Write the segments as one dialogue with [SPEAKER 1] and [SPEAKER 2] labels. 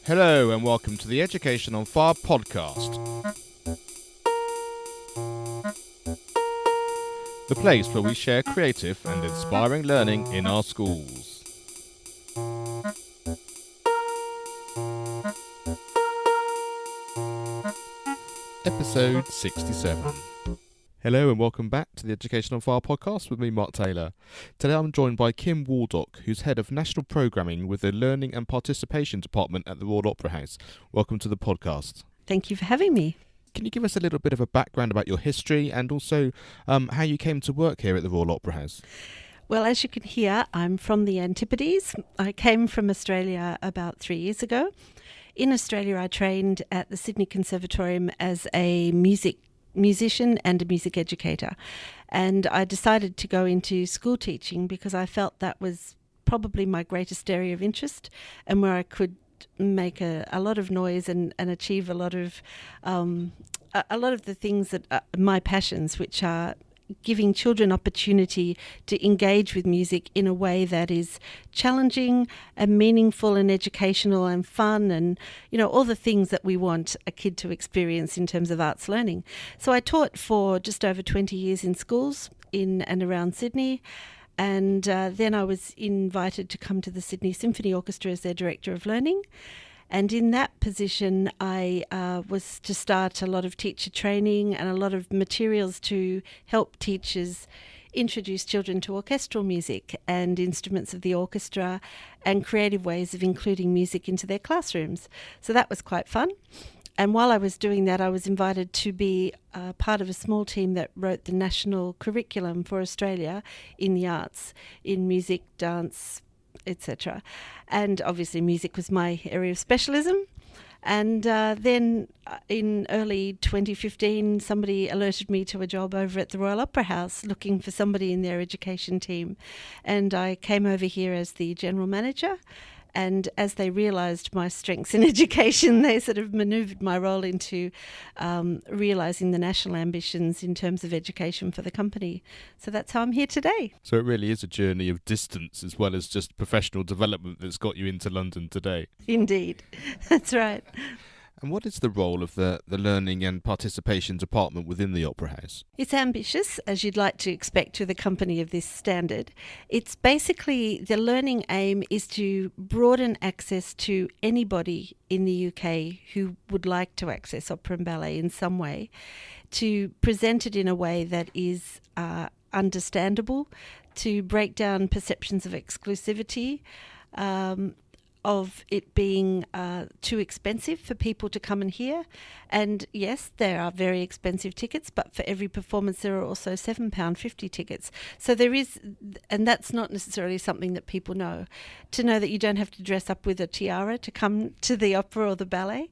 [SPEAKER 1] Hello and welcome to the Education on Fire podcast. The place where we share creative and inspiring learning in our schools. Episode 67. Hello and welcome back to the Education on Fire podcast with me, Mark Taylor. Today I'm joined by Kim Waldock, who's Head of National Programming with the Learning and Participation Department at the Royal Opera House. Welcome to the podcast.
[SPEAKER 2] Thank you for having me.
[SPEAKER 1] Can you give us a little bit of a background about your history and also how you came to work here at the Royal Opera House?
[SPEAKER 2] Well, as you can hear, I'm from the Antipodes. I came from Australia about 3 years ago. In Australia, I trained at the Sydney Conservatorium as a musician and a music educator. And I decided to go into school teaching because I felt that was probably my greatest area of interest and where I could make a lot of noise and achieve a lot of the things that are my passions, which are giving children opportunity to engage with music in a way that is challenging and meaningful and educational and fun and, you know, all the things that we want a kid to experience in terms of arts learning. So I taught for just over 20 years in schools in and around Sydney. And then I was invited to come to the Sydney Symphony Orchestra as their Director of Learning. And in that position, I was to start a lot of teacher training and a lot of materials to help teachers introduce children to orchestral music and instruments of the orchestra and creative ways of including music into their classrooms. So that was quite fun. And while I was doing that, I was invited to be part of a small team that wrote the national curriculum for Australia in the arts, in music, dance, etc. And obviously music was my area of specialism. And then in early 2015, somebody alerted me to a job over at the Royal Opera House looking for somebody in their education team. And I came over here as the general manager. And as they realised my strengths in education, they sort of manoeuvred my role into realising the national ambitions in terms of education for the company. So that's how I'm here today.
[SPEAKER 1] So it really is a journey of distance as well as just professional development that's got you into London today.
[SPEAKER 2] Indeed, that's right.
[SPEAKER 1] And what is the role of the Learning and Participation Department within the Opera House?
[SPEAKER 2] It's ambitious, as you'd like to expect with a company of this standard. It's basically, the learning aim is to broaden access to anybody in the UK who would like to access opera and ballet in some way, to present it in a way that is understandable, to break down perceptions of exclusivity, of it being too expensive for people to come and hear. And yes, there are very expensive tickets, but for every performance there are also £7.50 tickets. So there is, and that's not necessarily something that people know, to know that you don't have to dress up with a tiara to come to the opera or the ballet.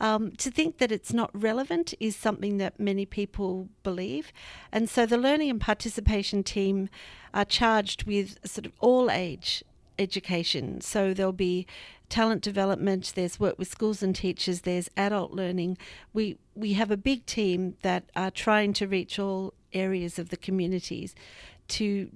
[SPEAKER 2] To think that it's not relevant is something that many people believe. And so the Learning and Participation team are charged with sort of all age education. So there'll be talent development, there's work with schools and teachers, there's adult learning. We have a big team that are trying to reach all areas of the communities to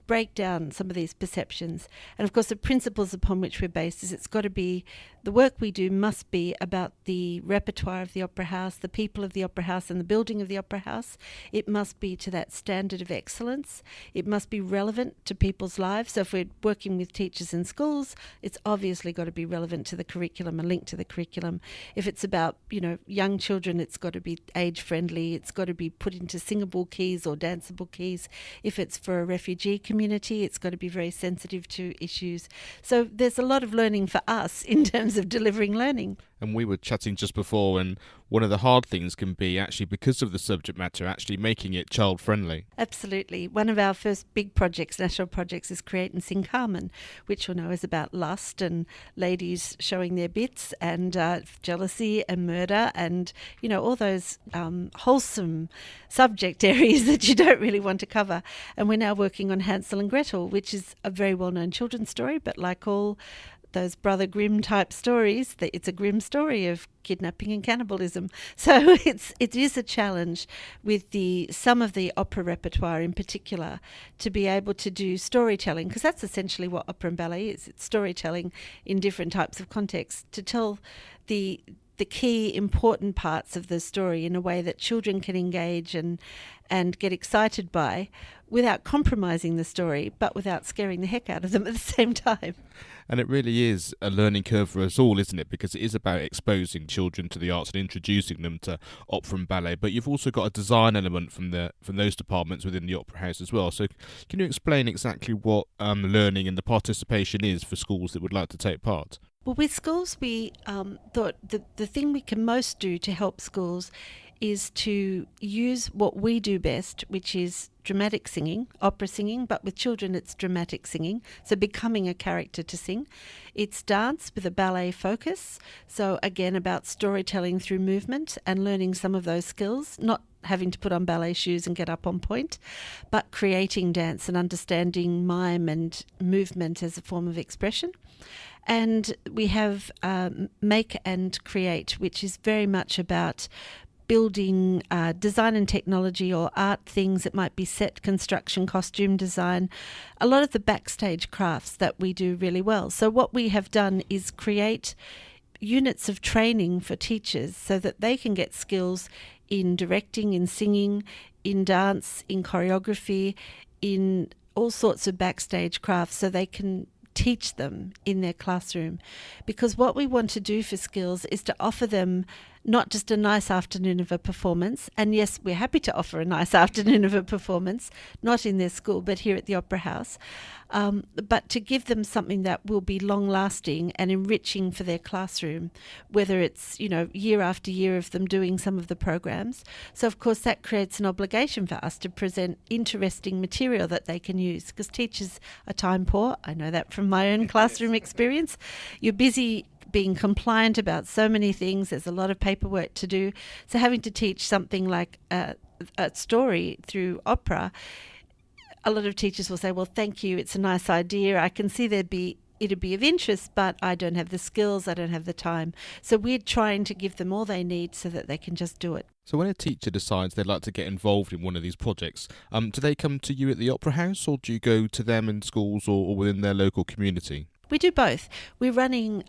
[SPEAKER 2] break down some of these perceptions. And of course the principles upon which we're based is it's got to be, the work we do must be about the repertoire of the Opera House, the people of the Opera House and the building of the Opera House. It must be to that standard of excellence. It must be relevant to people's lives. So if we're working with teachers in schools, it's obviously got to be relevant to the curriculum and linked to the curriculum. If it's about, you know, young children, it's got to be age friendly. It's got to be put into singable keys or danceable keys. If it's for a refugee community, it's got to be very sensitive to issues. So there's a lot of learning for us in terms of delivering learning.
[SPEAKER 1] And we were chatting just before, and one of the hard things can be actually, because of the subject matter, actually making it child friendly.
[SPEAKER 2] Absolutely. One of our first big projects, national projects, is Create and Sing Carmen, which you'll know is about lust and ladies showing their bits and jealousy and murder and, you know, all those wholesome subject areas that you don't really want to cover. And we're now working on Hansel and Gretel, which is a very well-known children's story, but like all those Brother Grimm type stories, that it's a grim story of kidnapping and cannibalism. So it is a challenge with some of the opera repertoire in particular to be able to do storytelling, because that's essentially what opera and ballet is. It's storytelling in different types of contexts to tell the key important parts of the story in a way that children can engage and get excited by without compromising the story, but without scaring the heck out of them at the same time.
[SPEAKER 1] And it really is a learning curve for us all, isn't it? Because it is about exposing children to the arts and introducing them to opera and ballet. But you've also got a design element from those departments within the Opera House as well. So can you explain exactly what learning and the participation is for schools that would like to take part?
[SPEAKER 2] Well, with schools, we thought the thing we can most do to help schools is to use what we do best, which is dramatic singing, opera singing, but with children it's dramatic singing, so becoming a character to sing. It's dance with a ballet focus, so again about storytelling through movement and learning some of those skills, not having to put on ballet shoes and get up on point, but creating dance and understanding mime and movement as a form of expression. And we have Make and Create, which is very much about building design and technology or art things. It might be set construction, costume design, a lot of the backstage crafts that we do really well. So what we have done is create units of training for teachers so that they can get skills in directing, in singing, in dance, in choreography, in all sorts of backstage crafts, so they can teach them in their classroom. Because what we want to do for skills is to offer them not just a nice afternoon of a performance, and yes, we're happy to offer a nice afternoon of a performance, not in their school, but here at the Opera House, but to give them something that will be long-lasting and enriching for their classroom, whether it's, year after year of them doing some of the programs. So, of course, that creates an obligation for us to present interesting material that they can use, because teachers are time poor. I know that from my own classroom experience. You're busy being compliant about so many things. There's a lot of paperwork to do. So having to teach something like a story through opera, a lot of teachers will say, well, thank you, it's a nice idea. I can see it'd be of interest, but I don't have the skills, I don't have the time. So we're trying to give them all they need so that they can just do it.
[SPEAKER 1] So when a teacher decides they'd like to get involved in one of these projects, do they come to you at the Opera House, or do you go to them in schools or within their local community?
[SPEAKER 2] We do both. We're running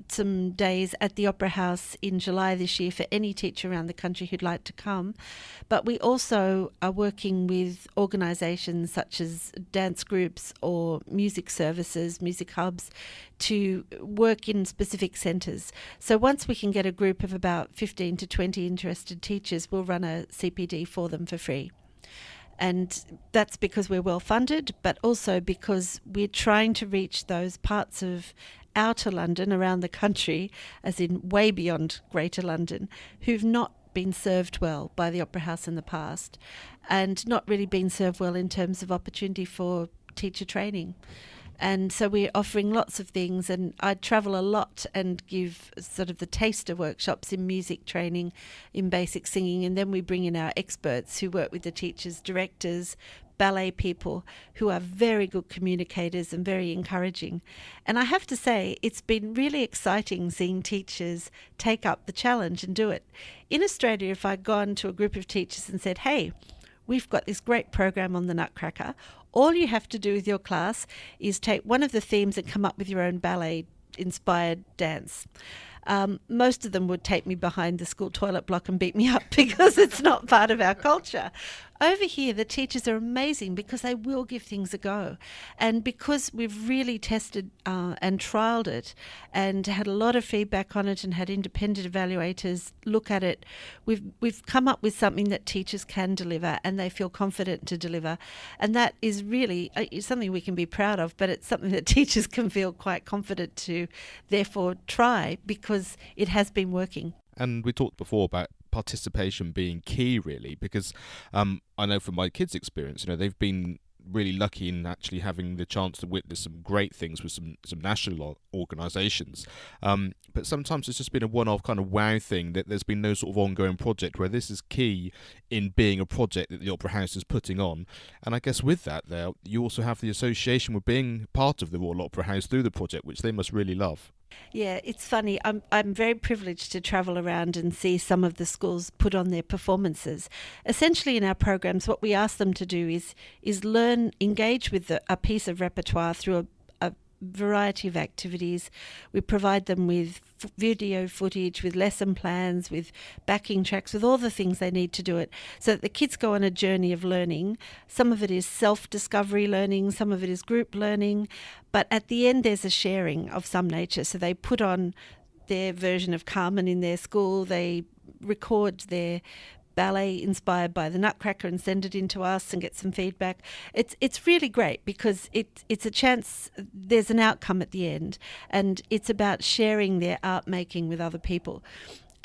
[SPEAKER 2] some days at the Opera House in July this year for any teacher around the country who'd like to come. But we also are working with organisations such as dance groups or music services, music hubs, to work in specific centres. So once we can get a group of about 15 to 20 interested teachers, we'll run a CPD for them for free. And that's because we're well funded, but also because we're trying to reach those parts of outer London around the country, as in way beyond Greater London, who've not been served well by the Opera House in the past, and not really been served well in terms of opportunity for teacher training. And so we're offering lots of things, and I travel a lot and give sort of the taster workshops in music training, in basic singing, and then we bring in our experts who work with the teachers, directors, ballet people who are very good communicators and very encouraging. And I have to say, it's been really exciting seeing teachers take up the challenge and do it. In Australia, if I'd gone to a group of teachers and said, hey, we've got this great program on the Nutcracker, all you have to do with your class is take one of the themes and come up with your own ballet-inspired dance. Most of them would take me behind the school toilet block and beat me up because it's not part of our culture. Over here, the teachers are amazing because they will give things a go. And because we've really tested and trialled it and had a lot of feedback on it and had independent evaluators look at it, we've come up with something that teachers can deliver and they feel confident to deliver. And that is really something we can be proud of, but it's something that teachers can feel quite confident to therefore try because it has been working.
[SPEAKER 1] And we talked before about participation being key, really, because I know from my kids' experience, they've been really lucky in actually having the chance to witness some great things with some national organisations. But sometimes it's just been a one-off kind of wow thing that there's been no sort of ongoing project, where this is key in being a project that the Opera House is putting on. And I guess with that there, you also have the association with being part of the Royal Opera House through the project, which they must really love.
[SPEAKER 2] Yeah, it's funny. I'm very privileged to travel around and see some of the schools put on their performances. Essentially, in our programs, what we ask them to do is learn, engage with a piece of repertoire through a variety of activities. We provide them with video footage, with lesson plans, with backing tracks, with all the things they need to do it, so that the kids go on a journey of learning. Some of it is self-discovery learning, some of it is group learning, but at the end there's a sharing of some nature. So they put on their version of Carmen in their school, they record their ballet inspired by the Nutcracker and send it into us and get some feedback. It's really great because it's a chance, there's an outcome at the end, and it's about sharing their art making with other people.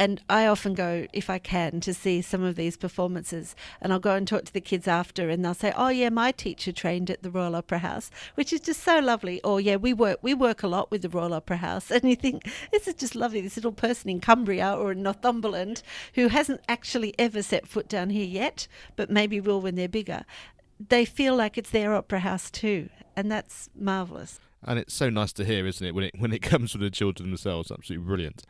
[SPEAKER 2] And I often go, if I can, to see some of these performances, and I'll go and talk to the kids after, and they'll say, oh yeah, my teacher trained at the Royal Opera House, which is just so lovely. Or yeah, we work a lot with the Royal Opera House. And you think, this is just lovely, this little person in Cumbria or in Northumberland who hasn't actually ever set foot down here yet, but maybe will when they're bigger. They feel like it's their opera house too, and that's marvellous.
[SPEAKER 1] And it's so nice to hear, isn't it, when it comes from the children themselves. Absolutely brilliant.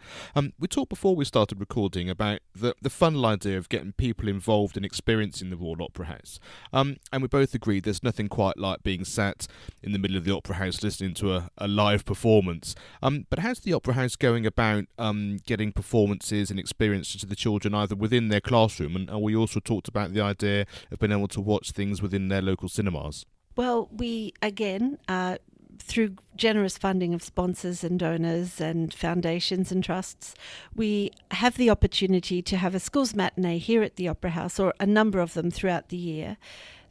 [SPEAKER 1] We talked before we started recording about the fun idea of getting people involved in experiencing the Royal Opera House. And we both agreed there's nothing quite like being sat in the middle of the Opera House listening to a live performance. But how's the Opera House going about getting performances and experiences to the children either within their classroom, and we also talked about the idea of being able to watch things within their local cinemas?
[SPEAKER 2] Well, we, again, through generous funding of sponsors and donors and foundations and trusts, we have the opportunity to have a schools matinee here at the Opera House, or a number of them throughout the year,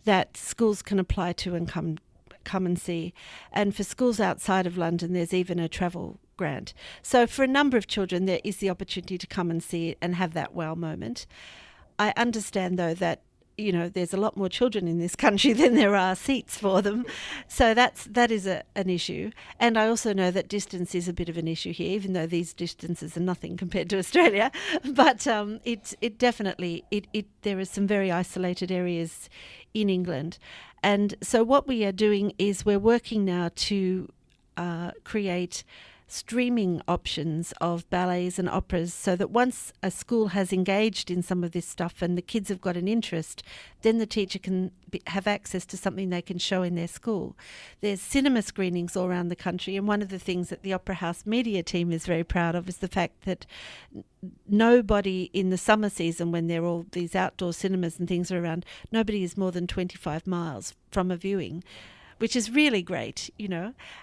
[SPEAKER 2] that schools can apply to and come and see. And for schools outside of London, there's even a travel grant. So for a number of children, there is the opportunity to come and see it and have that wow moment. I understand, though, that there's a lot more children in this country than there are seats for them. So that is an issue. And I also know that distance is a bit of an issue here, even though these distances are nothing compared to Australia. But it definitely, there are some very isolated areas in England. And so what we are doing is we're working now to create streaming options of ballets and operas, so that once a school has engaged in some of this stuff and the kids have got an interest, then the teacher can have access to something they can show in their school. There's cinema screenings all around the country, and one of the things that the Opera House media team is very proud of is the fact that nobody in the summer season, when there are all these outdoor cinemas and things are around, nobody is more than 25 miles from a viewing, which is really great,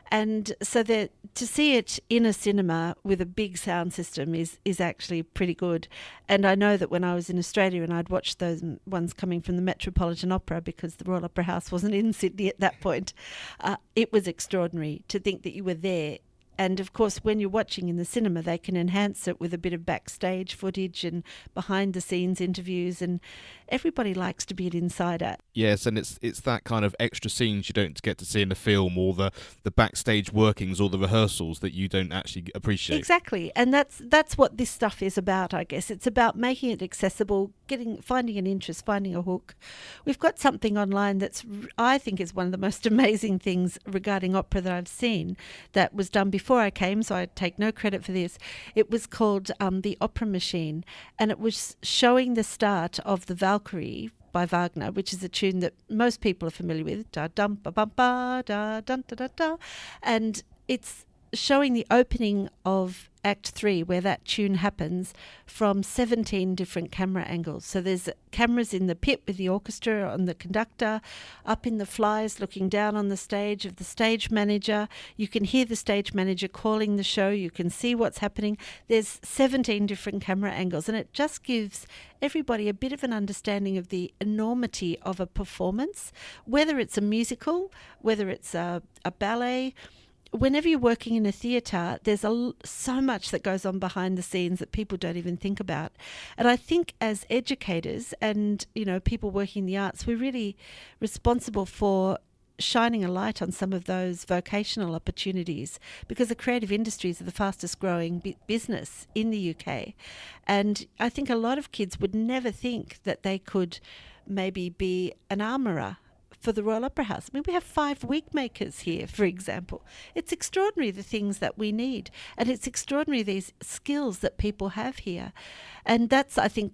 [SPEAKER 2] And so to see it in a cinema with a big sound system is actually pretty good. And I know that when I was in Australia and I'd watched those ones coming from the Metropolitan Opera, because the Royal Opera House wasn't in Sydney at that point, it was extraordinary to think that you were there. And of course, when you're watching in the cinema, they can enhance it with a bit of backstage footage and behind the scenes interviews, and everybody likes to be an insider.
[SPEAKER 1] Yes, and it's that kind of extra scenes you don't get to see in the film, or the backstage workings or the rehearsals that you don't actually appreciate.
[SPEAKER 2] Exactly, and that's what this stuff is about, I guess. It's about making it accessible, finding an interest, finding a hook. We've got something online I think is one of the most amazing things regarding opera that I've seen, that was done before I came, so I take no credit for this. It was called The Opera Machine, and it was showing the start of the Valkyrie by Wagner, which is a tune that most people are familiar with, da dum ba bum ba da dun da da da, and it's showing the opening of Act 3, where that tune happens, from 17 different camera angles. So there's cameras in the pit with the orchestra, on the conductor, up in the flies looking down on the stage, of the stage manager. You can hear the stage manager calling the show. You can see what's happening. There's 17 different camera angles, and it just gives everybody a bit of an understanding of the enormity of a performance, whether it's a musical, whether it's a ballet, whenever you're working in a theatre, there's so much that goes on behind the scenes that people don't even think about. And I think as educators and, people working in the arts, we're really responsible for shining a light on some of those vocational opportunities, because the creative industries are the fastest growing business in the UK. And I think a lot of kids would never think that they could maybe be an armourer for the Royal Opera House. I mean, we have 5 wig makers here, for example. It's extraordinary the things that we need, and it's extraordinary these skills that people have here. And that's, I think,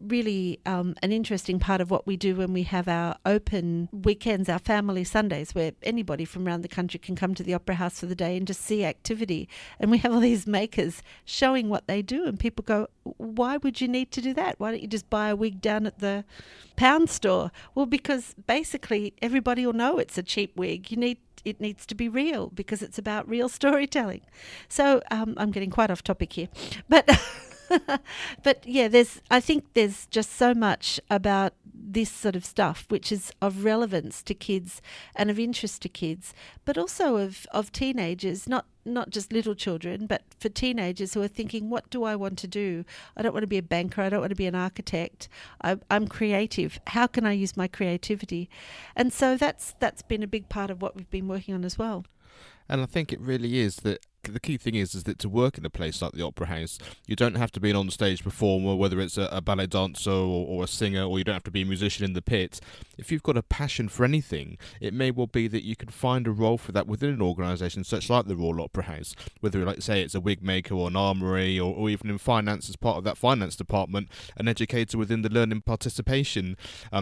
[SPEAKER 2] really an interesting part of what we do when we have our open weekends, our family Sundays, where anybody from around the country can come to the Opera House for the day and just see activity. And we have all these makers showing what they do, and people go, why would you need to do that? Why don't you just buy a wig down at the pound store? Well, because basically everybody will know it's a cheap wig. It needs to be real, because it's about real storytelling. So I'm getting quite off topic here, but but yeah, I think there's just so much about this sort of stuff which is of relevance to kids and of interest to kids, but also of teenagers, not just little children, but for teenagers who are thinking, what do I want to do? I don't want to be a banker. I don't want to be an architect. I'm creative. How can I use my creativity? And so that's been a big part of what we've been working on as well.
[SPEAKER 1] And I think it really is that the key thing is that to work in a place like the Opera House, you don't have to be an on-stage performer, whether it's a ballet dancer or a singer, or you don't have to be a musician in the pit. If you've got a passion for anything, it may well be that you can find a role for that within an organisation such like the Royal Opera House, whether, like say, it's a wig maker or an armoury, or even in finance as part of that finance department, an educator within the learning participation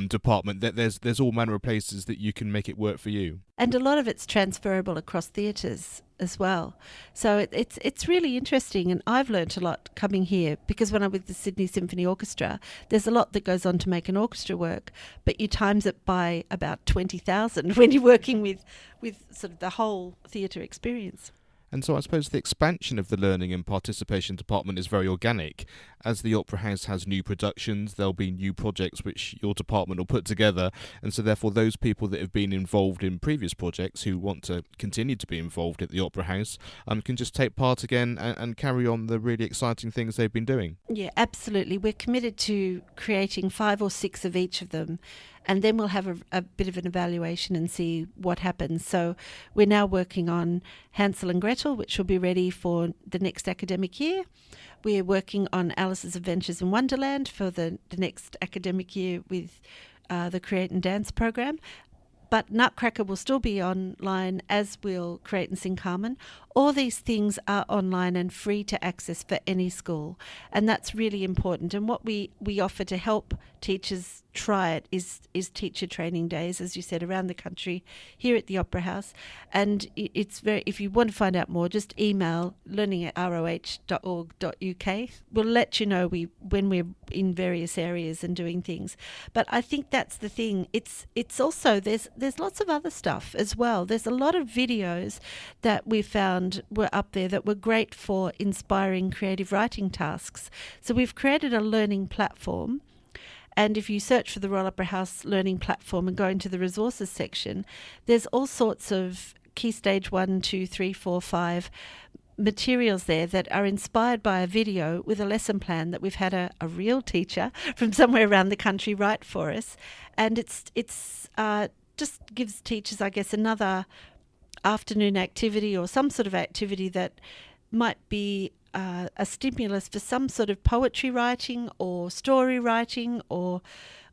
[SPEAKER 1] department. There's all manner of places that you can make it work for you.
[SPEAKER 2] And a lot of it's transferable across theatres as well. So it's really interesting, and I've learnt a lot coming here, because when I'm with the Sydney Symphony Orchestra, there's a lot that goes on to make an orchestra work, but you times it by about 20,000 when you're working with sort of the whole theatre experience.
[SPEAKER 1] And so I suppose the expansion of the Learning and Participation Department is very organic. As the Opera House has new productions, there'll be new projects which your department will put together. And so therefore those people that have been involved in previous projects who want to continue to be involved at the Opera House can just take part again and carry on the really exciting things they've been doing.
[SPEAKER 2] Yeah, absolutely. We're committed to creating 5 or 6 of each of them. And then we'll have a bit of an evaluation and see what happens. So we're now working on Hansel and Gretel, which will be ready for the next academic year. We're working on Alice's Adventures in Wonderland for the next academic year with the Create and Dance program. But Nutcracker will still be online, as will Create and Sing Carmen. All these things are online and free to access for any school. And that's really important. And what we offer to help teachers try it is teacher training days, as you said, around the country, here at the Opera House. And it's if you want to find out more, just email learning@roh.org.uk. We'll let you know when we're in various areas and doing things. But I think that's the thing. It's also, there's lots of other stuff as well. There's a lot of videos that we found were up there that were great for inspiring creative writing tasks. So we've created a learning platform. And if you search for the Royal Opera House Learning Platform and go into the resources section, there's all sorts of Key Stage 1, 2, 3, 4, 5 materials there that are inspired by a video with a lesson plan that we've had a real teacher from somewhere around the country write for us. And it's just gives teachers, I guess, another afternoon activity or some sort of activity that might be a stimulus for some sort of poetry writing or story writing or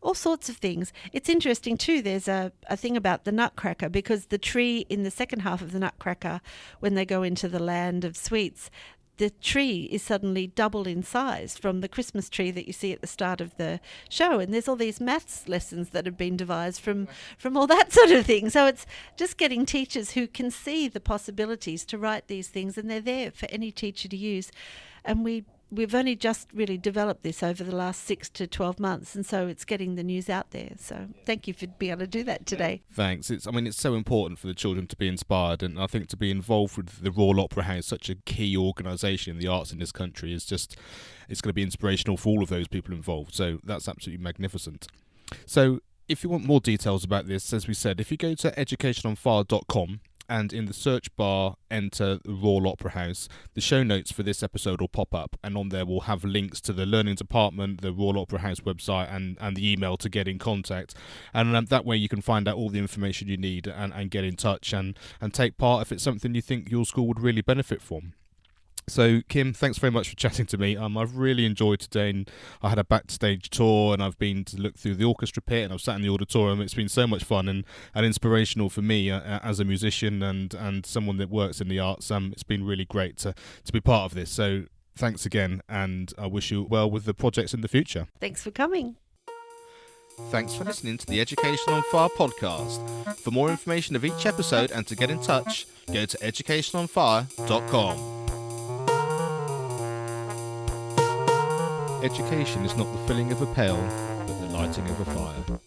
[SPEAKER 2] all sorts of things. It's interesting too, there's a thing about the Nutcracker, because the tree in the second half of the Nutcracker, when they go into the land of sweets, the tree is suddenly doubled in size from the Christmas tree that you see at the start of the show. And there's all these maths lessons that have been devised from all that sort of thing. So it's just getting teachers who can see the possibilities to write these things, and they're there for any teacher to use. And we've only just really developed this over the last 6 to 12 months, and so it's getting the news out there. So thank you for being able to do that today.
[SPEAKER 1] Thanks. It's so important for the children to be inspired, and I think to be involved with the Royal Opera House, such a key organisation in the arts in this country, it's going to be inspirational for all of those people involved. So that's absolutely magnificent. So if you want more details about this, as we said, if you go to educationonfire.com, and in the search bar enter the Royal Opera House. The show notes for this episode will pop up, and on there we'll have links to the Learning Department, the Royal Opera House website, and the email to get in contact. And that way you can find out all the information you need and get in touch and take part if it's something you think your school would really benefit from. So, Kim, thanks very much for chatting to me. I've really enjoyed today, and I had a backstage tour, and I've been to look through the orchestra pit, and I've sat in the auditorium. It's been so much fun and inspirational for me as a musician and someone that works in the arts. It's been really great to be part of this. So, thanks again, and I wish you well with the projects in the future.
[SPEAKER 2] Thanks for coming.
[SPEAKER 1] Thanks for listening to the Education on Fire podcast. For more information of each episode and to get in touch, go to educationonfire.com. Education is not the filling of a pail, but the lighting of a fire.